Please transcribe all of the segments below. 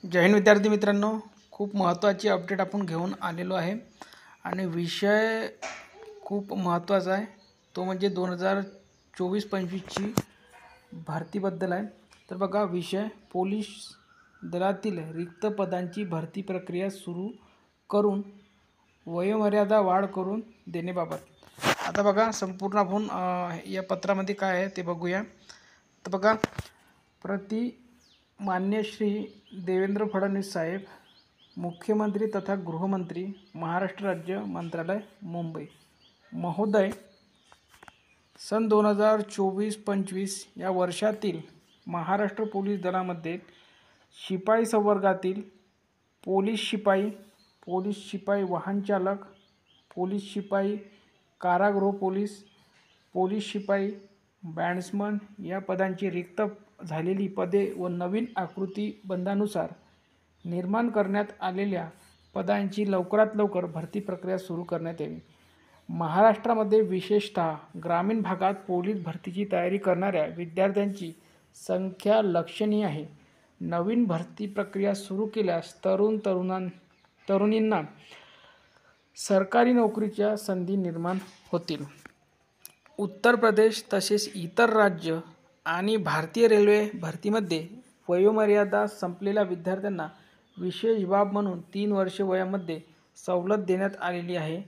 जय हिंद विद्यार्थी मित्रांनो, खूप महत्त्वाची अपडेट आपण घेऊन आलेलो आहे आणि विषय खूप महत्त्वाचा आहे। तो म्हणजे 2024-25ची भरतीबद्दल आहे। तर बघा, विषय पोलीस दलातील रिक्त पदांची भरती प्रक्रिया सुरू करून वयोमर्यादा वाढ करून देण्याबाबत। आता बघा, संपूर्ण आपण या पत्रामध्ये काय आहे ते बघूया। तर बघा, मान्य श्री देवेंद्र फडणवीस साहेब, मुख्यमंत्री तथा गृहमंत्री, महाराष्ट्र राज्य मंत्रालय, मुंबई महोदय, सन 2024-25 या वर्षातील महाराष्ट्र पोलीस दलामध्ये शिपाई संवर्गातील पोलीस शिपाई वाहन चालक, पोलीस शिपाई कारागृह पोलीस, पोलीस शिपाई बॅट्समन या पदांची रिक्त झालेली पदे व नवीन आकृतीबंधानुसार निर्माण करण्यात आलेल्या पदांची लवकरात लवकर भरती प्रक्रिया सुरू करण्यात यावी। महाराष्ट्रामध्ये विशेषतः ग्रामीण भागात पोलीस भरतीची तयारी करणाऱ्या विद्यार्थ्यांची संख्या लक्षणीय आहे। नवीन भरती प्रक्रिया सुरू केल्यास तरुणींना सरकारी नोकरीच्या संधी निर्माण होतील। उत्तर प्रदेश तसेच इतर राज्य आणि भारतीय रेल्वे भरतीमध्ये वयोमर्यादा संपलेल्या विद्यार्थ्यांना विशेष बाब म्हणून 3 वर्षे वयामध्ये सवलत देण्यात आलेली आहे।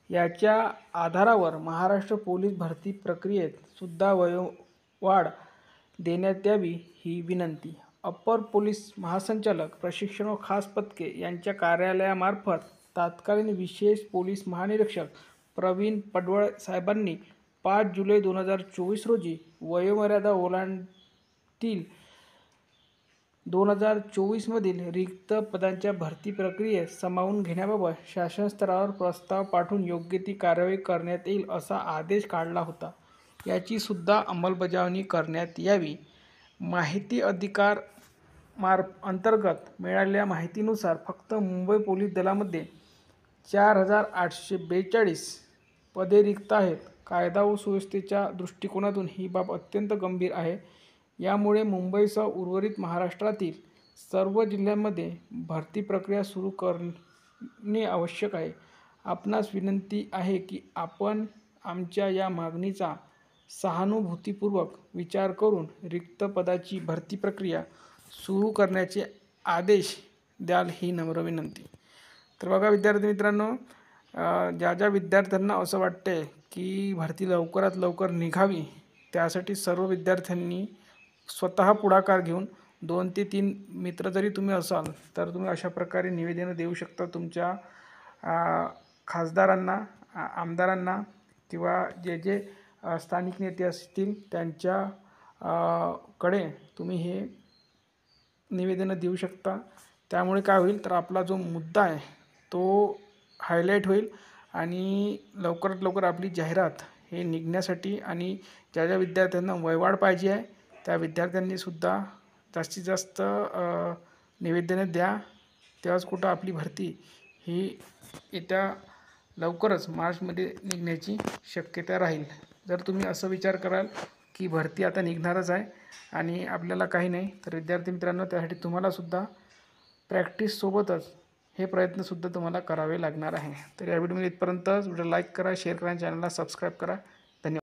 याच्या आधारावर महाराष्ट्र पोलीस भरती प्रक्रियेत सुद्धा वयोवाढ देण्यात यावी ही विनंती अप्पर पोलीस महासंचालक प्रशिक्षण व खास पथके यांच्या कार्यालयामार्फत तत्कालीन विशेष पोलीस महानिरीक्षक प्रवीण पडवळ साहेबांनी 5 जुलै 2024 रोजी वयोमर्यादा ओलांडतील 2024 मधील रिक्त पदांच्या भरती प्रक्रियेत सामावून घेण्याबाबत शासन स्तरावर प्रस्ताव पाठवून योग्य ती कार्यवाही करण्यात येईल असा आदेश काढला होता। याची सुद्धा अंमलबजावणी करण्यात यावी। माहिती अधिकार अंतर्गत मिळालेल्या माहितीनुसार फक्त मुंबई पोलीस दलामध्ये 4842 पदे रिक्त आहेत। कायदा व सुव्यवस्थेच्या दृष्टिकोनातून ही बाब अत्यंत गंभीर आहे। यामुळे मुंबईसह उर्वरित महाराष्ट्रातील सर्व जिल्ह्यांमध्ये भरती प्रक्रिया सुरू करणे आवश्यक आहे। आपणास विनंती आहे की आपण आमच्या या मागणीचा सहानुभूतीपूर्वक विचार करून रिक्त पदाची भरती प्रक्रिया सुरू करण्याचे आदेश द्याल ही नम्र विनंती। तर बघा विद्यार्थी मित्रांनो, ज्या विद्यार्थ्यांना असं वाटते की भरती लवकरात लवकर निघावी, त्यासाठी सर्व विद्यार्थ्यांनी स्वतः पुढाकार घेऊन 2 ते 3 मित्र जरी तुम्ही असाल तर तुम्ही अशा प्रकारे निवेदन देऊ शकता तुमच्या खासदारांना, आमदारांना किंवा जे स्थानिक नेते असतील त्यांच्या कडे तुम्ही हे निवेदन देऊ शकता। त्यामुळे काय होईल तर आपला जो मुद्दा आहे तो हायलाईट होईल आणि लवकरात लवकर आपली जाहिरात हे निघण्यासाठी आणि ज्या विद्यार्थ्यांना वयवाढ पाहिजे आहे त्या विद्यार्थ्यांनी सुद्धा जास्तीत जास्त निवेदने द्या। तेव्हाच कुठं आपली भरती ही येत्या लवकरच मार्चमध्ये निघण्याची शक्यता राहील। जर तुम्ही असं विचार कराल की भरती आता निघणारच आहे आणि आपल्याला काही नाही, तर विद्यार्थी मित्रांनो त्यासाठी तुम्हाला सुद्धा प्रॅक्टिस सोबतच हे प्रयत्नसुद्धा तुम्हाला करावे लागणार आहे। तर या व्हिडिओमध्ये इथपर्यंतच। व्हिडिओ लाईक करा, शेअर करा, चॅनलला सबस्क्राईब करा।